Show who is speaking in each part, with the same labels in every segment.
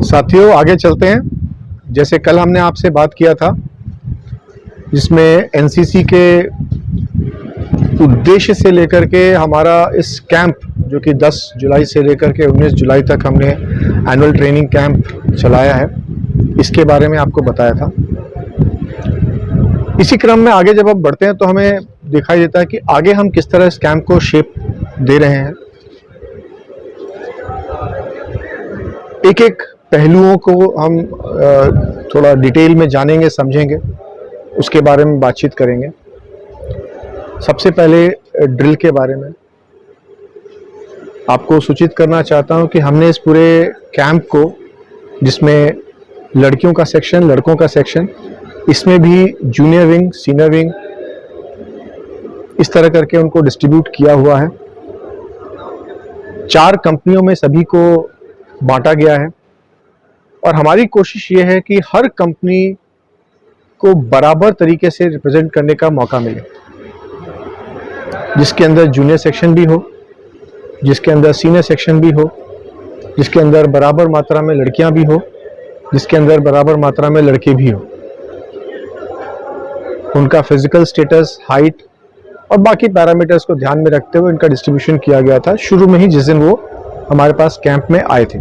Speaker 1: साथियों आगे चलते हैं। जैसे कल हमने आपसे बात किया था जिसमें एनसीसी के उद्देश्य से लेकर के हमारा इस कैंप जो कि 10 जुलाई से लेकर के 19 जुलाई तक हमने एनुअल ट्रेनिंग कैंप चलाया है, इसके बारे में आपको बताया था। इसी क्रम में आगे जब अब बढ़ते हैं तो हमें दिखाई देता है कि आगे हम किस तरह इस कैंप को शेप दे रहे हैं। एक एक पहलुओं को हम थोड़ा डिटेल में जानेंगे, समझेंगे, उसके बारे में बातचीत करेंगे। सबसे पहले ड्रिल के बारे में आपको सूचित करना चाहता हूं कि हमने इस पूरे कैंप को, जिसमें लड़कियों का सेक्शन, लड़कों का सेक्शन, इसमें भी जूनियर विंग, सीनियर विंग, इस तरह करके उनको डिस्ट्रीब्यूट किया हुआ है। 4 कंपनियों में सभी को बांटा गया है और हमारी कोशिश ये है कि हर कंपनी को बराबर तरीके से रिप्रेजेंट करने का मौका मिले, जिसके अंदर जूनियर सेक्शन भी हो, जिसके अंदर सीनियर सेक्शन भी हो, जिसके अंदर बराबर मात्रा में लड़कियां भी हो, जिसके अंदर बराबर मात्रा में लड़के भी हो। उनका फिजिकल स्टेटस, हाइट और बाकी पैरामीटर्स को ध्यान में रखते हुए इनका डिस्ट्रीब्यूशन किया गया था शुरू में ही, जिस दिन वो हमारे पास कैंप में आए थे।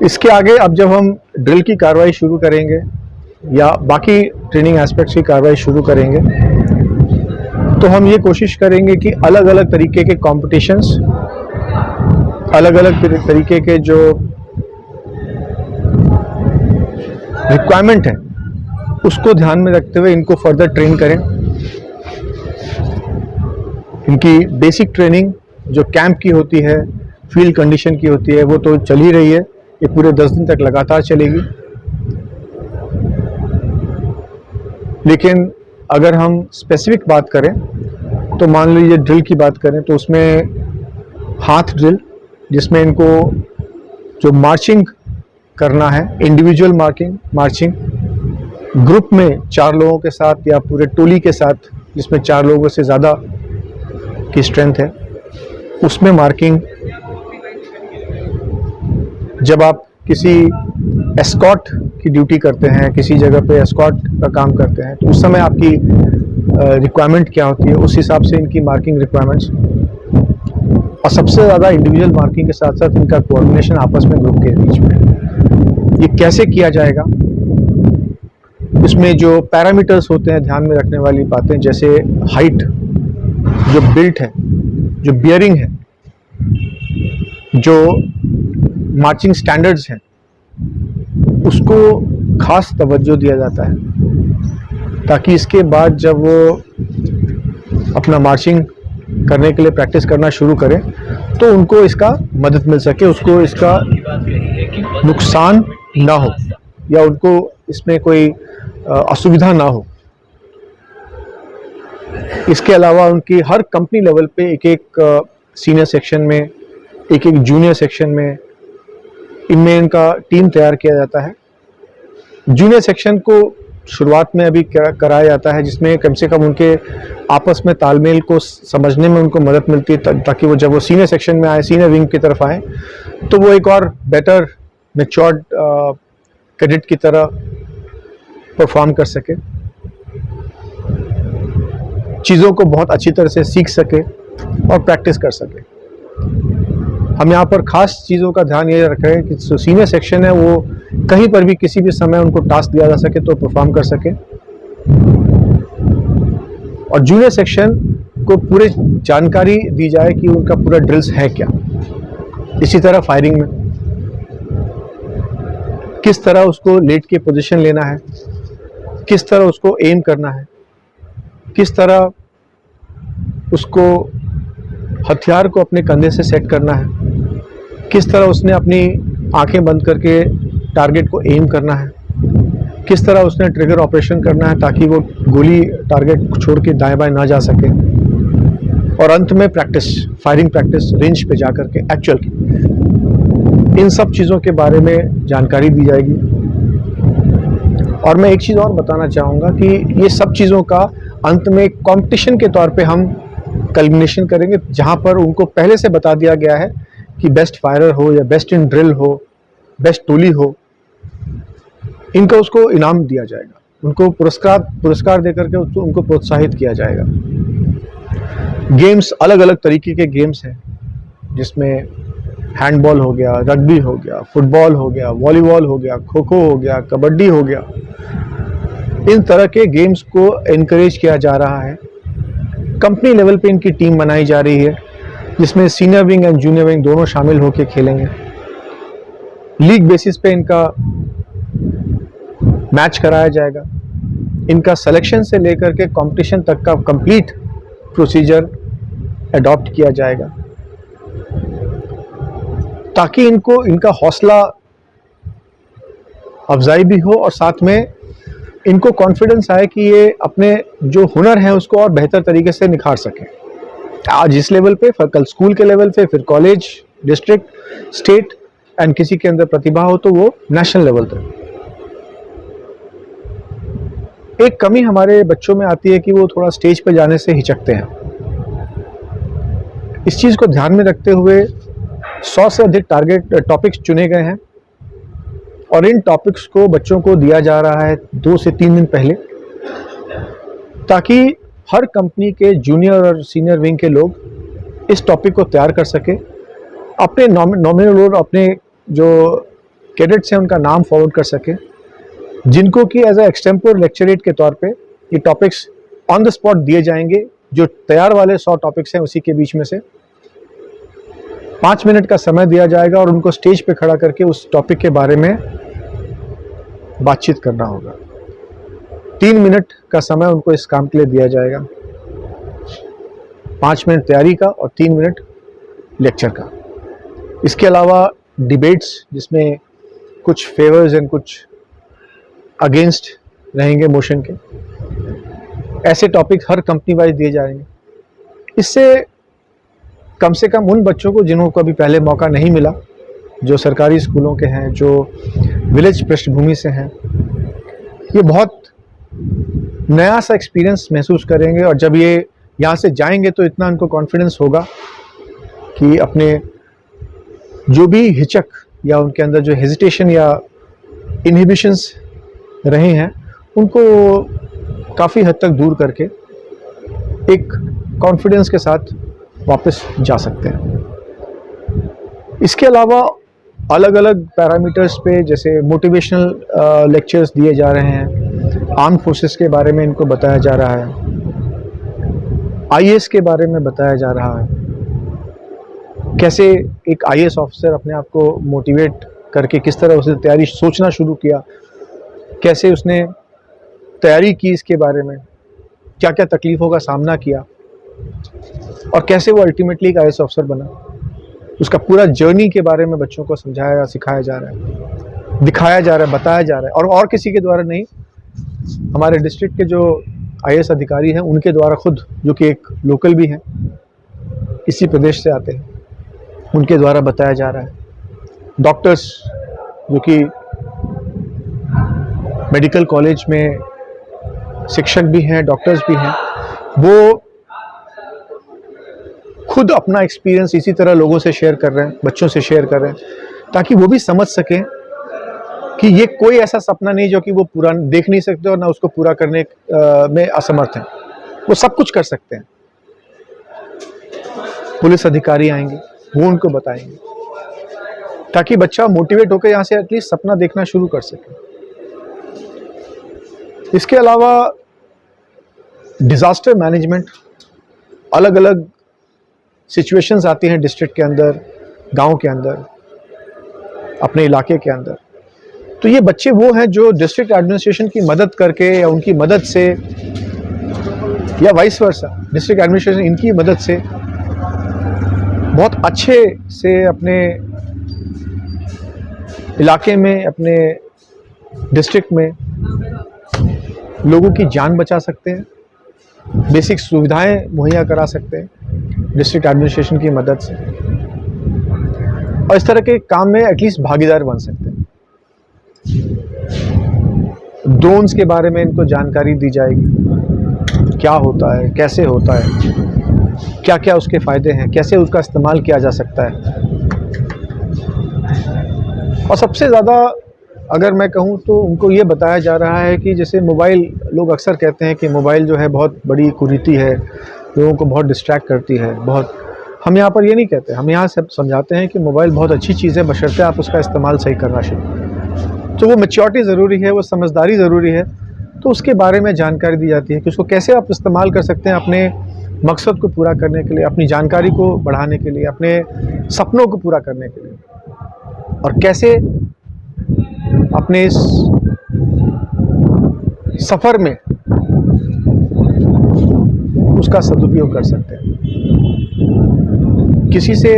Speaker 1: इसके आगे अब जब हम ड्रिल की कार्रवाई शुरू करेंगे या बाकी ट्रेनिंग एस्पेक्ट्स की कार्रवाई शुरू करेंगे तो हम ये कोशिश करेंगे कि अलग अलग तरीके के कॉम्पिटिशन्स, अलग अलग तरीके के जो रिक्वायरमेंट है उसको ध्यान में रखते हुए इनको फर्दर ट्रेन करें। इनकी बेसिक ट्रेनिंग जो कैंप की होती है, फील्ड कंडीशन की होती है, वो तो चल ही रही है, ये पूरे 10 दिन तक लगातार चलेगी। लेकिन अगर हम स्पेसिफिक बात करें तो मान लीजिए ड्रिल की बात करें तो उसमें हाथ ड्रिल, जिसमें इनको जो मार्चिंग करना है, इंडिविजुअल मार्चिंग, ग्रुप में 4 लोगों के साथ या पूरे टोली के साथ जिसमें 4 लोगों से ज़्यादा की स्ट्रेंथ है, उसमें मार्किंग। जब आप किसी एस्कॉर्ट की ड्यूटी करते हैं, किसी जगह पे एस्कॉर्ट का काम करते हैं, तो उस समय आपकी रिक्वायरमेंट क्या होती है, उस हिसाब से इनकी मार्किंग रिक्वायरमेंट्स। और सबसे ज़्यादा इंडिविजुअल मार्किंग के साथ साथ इनका कोऑर्डिनेशन आपस में ग्रुप के बीच में। ये कैसे किया जाएगा, इसमें जो पैरामीटर्स होते हैं ध्यान में रखने वाली बातें, जैसे हाइट, जो बिल्ट है, जो बियरिंग है, जो मार्चिंग स्टैंडर्ड्स हैं, उसको खास तवज्जो दिया जाता है ताकि इसके बाद जब वो अपना मार्चिंग करने के लिए प्रैक्टिस करना शुरू करें तो उनको इसका मदद मिल सके, उसको इसका नुकसान ना हो या उनको इसमें कोई असुविधा ना हो। इसके अलावा उनकी हर कंपनी लेवल पे एक एक सीनियर सेक्शन में, एक एक जूनियर सेक्शन में, इनमें इनका टीम तैयार किया जाता है। जूनियर सेक्शन को शुरुआत में अभी कराया जाता है, जिसमें कम से कम उनके आपस में तालमेल को समझने में उनको मदद मिलती है, ताकि वो जब वो सीनियर सेक्शन में आए, सीनियर विंग की तरफ आए, तो वो एक और बेटर मैच्योर्ड कैडेट की तरह परफॉर्म कर सके, चीज़ों को बहुत अच्छी तरह से सीख सके और प्रैक्टिस कर सके। हम यहाँ पर खास चीज़ों का ध्यान ये रख रहे हैं कि जो सीनियर सेक्शन है वो कहीं पर भी किसी भी समय उनको टास्क दिया जा सके तो परफॉर्म कर सके, और जूनियर सेक्शन को पूरी जानकारी दी जाए कि उनका पूरा ड्रिल्स है क्या। इसी तरह फायरिंग में किस तरह उसको लेट के पोजीशन लेना है, किस तरह उसको एम करना है, किस तरह उसको हथियार को अपने कंधे से सेट करना है, किस तरह उसने अपनी आंखें बंद करके टारगेट को एम करना है, किस तरह उसने ट्रिगर ऑपरेशन करना है ताकि वो गोली टारगेट छोड़ के दाएं बाएं ना जा सके, और अंत में प्रैक्टिस, फायरिंग प्रैक्टिस रेंज पे जा करके एक्चुअल की, इन सब चीज़ों के बारे में जानकारी दी जाएगी। और मैं एक चीज़ और बताना चाहूँगा कि ये सब चीज़ों का अंत में कंपटीशन के तौर पे हम कल्मिनेशन करेंगे, जहाँ पर उनको पहले से बता दिया गया है कि बेस्ट फायरर हो या बेस्ट इन ड्रिल हो, बेस्ट टोली हो, इनका उसको इनाम दिया जाएगा, उनको पुरस्कार देकर के उनको प्रोत्साहित किया जाएगा। गेम्स, अलग अलग तरीके के गेम्स हैं जिसमें हैंडबॉल हो गया, रग्बी हो गया, फुटबॉल हो गया, वॉलीबॉल हो गया, खो खो हो गया, कबड्डी हो गया। इन तरह के गेम्स को एनकरेज किया जा रहा है। कंपनी लेवल पे इनकी टीम बनाई जा रही है जिसमें senior wing and junior wing दोनों शामिल होकर खेलेंगे। लीग बेसिस पे इनका मैच कराया जाएगा। इनका सिलेक्शन से लेकर के कंपटीशन तक का कंप्लीट प्रोसीजर अडॉप्ट किया जाएगा ताकि इनका हौसला अफजाई भी हो और साथ में इनको कॉन्फिडेंस आए कि ये अपने जो हुनर है उसको और बेहतर तरीके से निखार सकें। आज इस लेवल पे, फिर कल स्कूल के लेवल पे, फिर कॉलेज, डिस्ट्रिक्ट, स्टेट एंड किसी के अंदर प्रतिभा हो तो वो नेशनल लेवल तक। एक कमी हमारे बच्चों में आती है कि वो थोड़ा स्टेज पे जाने से हिचकते हैं। इस चीज़ को ध्यान में रखते हुए 100 से अधिक टारगेट टॉपिक्स चुने गए हैं और इन टॉपिक्स को बच्चों को दिया जा रहा है 2 से 3 दिन पहले, ताकि हर कंपनी के जूनियर और सीनियर विंग के लोग इस टॉपिक को तैयार कर सके, अपने नॉमिनल और अपने जो कैडेट्स हैं उनका नाम फॉरवर्ड कर सके, जिनको कि एज ए एक्सटेम्पोर लेक्चरेट के तौर पे ये टॉपिक्स ऑन द स्पॉट दिए जाएंगे। जो तैयार वाले 100 टॉपिक्स हैं उसी के बीच में से 5 मिनट का समय दिया जाएगा और उनको स्टेज पे खड़ा करके उस टॉपिक के बारे में बातचीत करना होगा। 3 मिनट का समय उनको इस काम के लिए दिया जाएगा, 5 मिनट तैयारी का और 3 मिनट लेक्चर का। इसके अलावा डिबेट्स जिसमें कुछ फेवर्स एंड कुछ अगेंस्ट रहेंगे मोशन के, ऐसे टॉपिक हर कंपनी वाइज दिए जाएंगे। इससे कम से कम उन बच्चों को जिन्होंने कभी पहले मौका नहीं मिला, जो सरकारी स्कूलों के हैं, जो विलेज पृष्ठभूमि से हैं, ये बहुत नया सा एक्सपीरियंस महसूस करेंगे और जब ये यहाँ से जाएंगे तो इतना उनको कॉन्फिडेंस होगा कि अपने जो भी हिचक या उनके अंदर जो हेजिटेशन या इनहिबिशंस रहे हैं उनको काफ़ी हद तक दूर करके एक कॉन्फिडेंस के साथ वापस जा सकते हैं। इसके अलावा अलग अलग पैरामीटर्स पे जैसे मोटिवेशनल लेक्चर्स दिए जा रहे हैं, आर्म फोर्सेस के बारे में इनको बताया जा रहा है, आईएएस के बारे में बताया जा रहा है, कैसे एक आईएएस ऑफिसर अपने आप को मोटिवेट करके किस तरह उसने तैयारी सोचना शुरू किया, कैसे उसने तैयारी की, इसके बारे में क्या क्या तकलीफ़ों का सामना किया और कैसे वो अल्टीमेटली एक आईएएस ऑफिसर बना। उसका पूरा जर्नी के बारे में बच्चों को समझाया, सिखाया जा रहा है, दिखाया जा रहा है, बताया जा रहा है और किसी के द्वारा नहीं, हमारे डिस्ट्रिक्ट के जो आईएएस अधिकारी हैं उनके द्वारा खुद, जो कि एक लोकल भी हैं, इसी प्रदेश से आते हैं, उनके द्वारा बताया जा रहा है। डॉक्टर्स जो कि मेडिकल कॉलेज में शिक्षक भी हैं, डॉक्टर्स भी हैं, वो खुद अपना एक्सपीरियंस इसी तरह लोगों से शेयर कर रहे हैं, बच्चों से शेयर कर रहे हैं, ताकि वो भी समझ सकें कि ये कोई ऐसा सपना नहीं जो कि वो पूरा देख नहीं सकते और ना उसको पूरा करने में असमर्थ हैं, वो सब कुछ कर सकते हैं। पुलिस अधिकारी आएंगे, वो उनको बताएंगे, ताकि बच्चा मोटिवेट होकर यहाँ से एटलीस्ट सपना देखना शुरू कर सके। इसके अलावा डिज़ास्टर मैनेजमेंट, अलग अलग सिचुएशंस आती हैं डिस्ट्रिक्ट के अंदर, गांव के अंदर, अपने इलाके के अंदर, तो ये बच्चे वो हैं जो डिस्ट्रिक्ट एडमिनिस्ट्रेशन की मदद करके या उनकी मदद से या वाइस वर्सा डिस्ट्रिक्ट एडमिनिस्ट्रेशन इनकी मदद से बहुत अच्छे से अपने इलाके में, अपने डिस्ट्रिक्ट में लोगों की जान बचा सकते हैं, बेसिक सुविधाएं मुहैया करा सकते हैं डिस्ट्रिक्ट एडमिनिस्ट्रेशन की मदद से, और इस तरह के काम में एटलीस्ट भागीदार बन सकते हैं। ड्रोन्स के बारे में इनको जानकारी दी जाएगी, क्या होता है, कैसे होता है, क्या क्या उसके फ़ायदे हैं, कैसे उसका इस्तेमाल किया जा सकता है, और सबसे ज़्यादा अगर मैं कहूँ तो उनको ये बताया जा रहा है कि जैसे मोबाइल, लोग अक्सर कहते हैं कि मोबाइल जो है बहुत बड़ी कुरीति है, लोगों को बहुत डिस्ट्रैक्ट करती है बहुत। हम यहाँ पर ये नहीं कहते, हम यहाँ सब समझाते हैं कि मोबाइल बहुत अच्छी चीज़ है, बशर्ते आप उसका इस्तेमाल सही करना सीखें। तो वो मैच्योरिटी ज़रूरी है, वो समझदारी ज़रूरी है, तो उसके बारे में जानकारी दी जाती है कि उसको कैसे आप इस्तेमाल कर सकते हैं अपने मकसद को पूरा करने के लिए, अपनी जानकारी को बढ़ाने के लिए, अपने सपनों को पूरा करने के लिए, और कैसे अपने इस सफ़र में उसका सदुपयोग कर सकते हैं। किसी से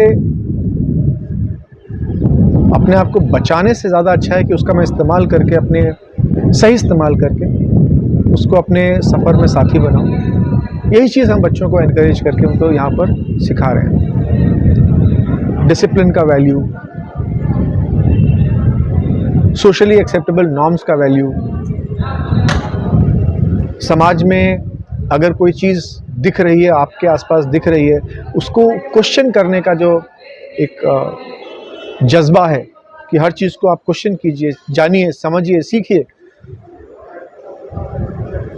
Speaker 1: अपने आप को बचाने से ज़्यादा अच्छा है कि उसका मैं इस्तेमाल करके, अपने सही इस्तेमाल करके उसको अपने सफ़र में साथी बनाऊं। यही चीज़ हम बच्चों को एनकरेज करके उनको यहाँ पर सिखा रहे हैं। डिसिप्लिन का वैल्यू, सोशली एक्सेप्टेबल नॉर्म्स का वैल्यू, समाज में अगर कोई चीज़ दिख रही है, आपके आसपास दिख रही है, उसको क्वेश्चन करने का जो एक जज्बा है कि हर चीज़ को आप क्वेश्चन कीजिए, जानिए, समझिए, सीखिए।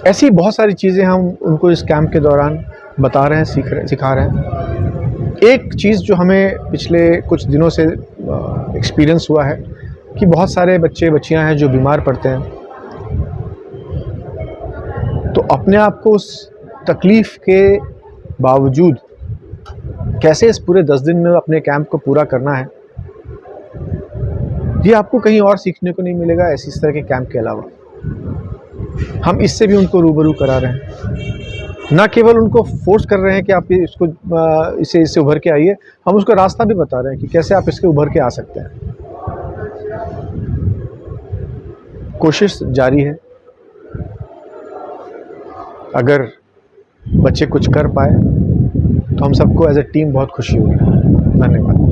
Speaker 1: ऐसी बहुत सारी चीज़ें हम उनको इस कैंप के दौरान बता रहे हैं, सिखा रहे हैं। एक चीज़ जो हमें पिछले कुछ दिनों से एक्सपीरियंस हुआ है कि बहुत सारे बच्चे बच्चियां हैं जो बीमार पड़ते हैं, तो अपने आप को उस तकलीफ़ के बावजूद कैसे इस पूरे 10 दिन में अपने कैंप को पूरा करना है, ये आपको कहीं और सीखने को नहीं मिलेगा ऐसी इस तरह के कैंप के अलावा। हम इससे भी उनको रूबरू करा रहे हैं, ना केवल उनको फोर्स कर रहे हैं कि आप इसको इससे उभर के आइए, हम उसका रास्ता भी बता रहे हैं कि कैसे आप इसके उभर के आ सकते हैं। कोशिश जारी है, अगर बच्चे कुछ कर पाए तो हम सबको एज ए टीम बहुत खुशी होगी। धन्यवाद।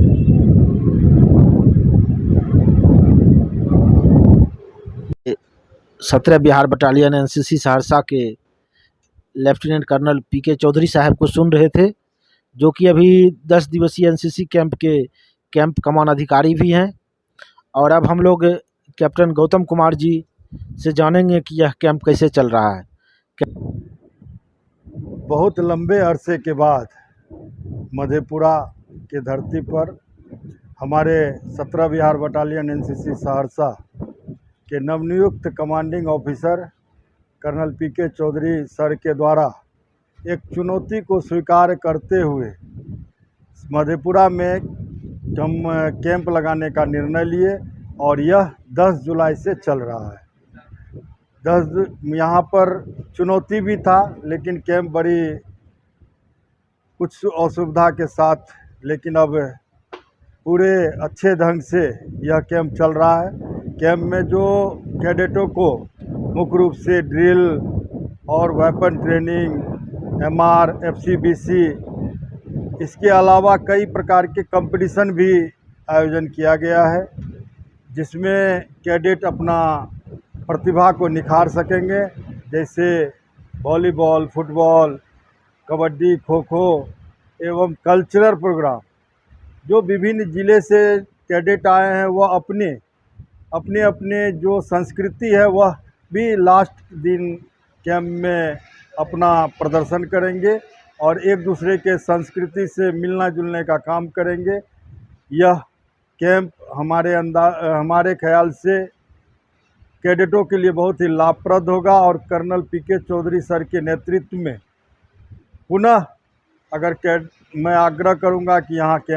Speaker 2: सत्रह बिहार बटालियन एनसीसी सहरसा के लेफ्टिनेंट कर्नल पीके चौधरी साहब को सुन रहे थे, जो कि अभी 10 दिवसीय एनसीसी कैंप के कैंप कमान अधिकारी भी हैं। और अब हम लोग कैप्टन गौतम कुमार जी से जानेंगे कि यह कैंप कैसे चल रहा है।
Speaker 3: बहुत लंबे अरसे के बाद मधेपुरा के धरती पर हमारे 17 बिहार बटालियन एनसीसी सहरसा के नवनियुक्त कमांडिंग ऑफिसर कर्नल पीके चौधरी सर के द्वारा एक चुनौती को स्वीकार करते हुए मधेपुरा में हम कैंप लगाने का निर्णय लिए, और यह 10 जुलाई से चल रहा है। यहाँ पर चुनौती भी था, लेकिन कैंप बड़ी कुछ असुविधा के साथ, लेकिन अब पूरे अच्छे ढंग से यह कैंप चल रहा है। कैंप में जो कैडेटों को मुख्य रूप से ड्रिल और वेपन ट्रेनिंग, एमआर, एफसीबीसी, इसके अलावा कई प्रकार के कंपटीशन भी आयोजन किया गया है, जिसमें कैडेट अपना प्रतिभा को निखार सकेंगे, जैसे वॉलीबॉल, फुटबॉल, कबड्डी, खो खो एवं कल्चरल प्रोग्राम। जो विभिन्न ज़िले से कैडेट आए हैं वह अपने जो संस्कृति है वह भी लास्ट दिन कैंप में अपना प्रदर्शन करेंगे और एक दूसरे के संस्कृति से मिलना जुलने का काम करेंगे। यह कैंप हमारे ख्याल से कैडेटों के लिए बहुत ही लाभप्रद होगा, और कर्नल पीके चौधरी सर के नेतृत्व में पुनः मैं आग्रह करूंगा कि यहाँ कैंप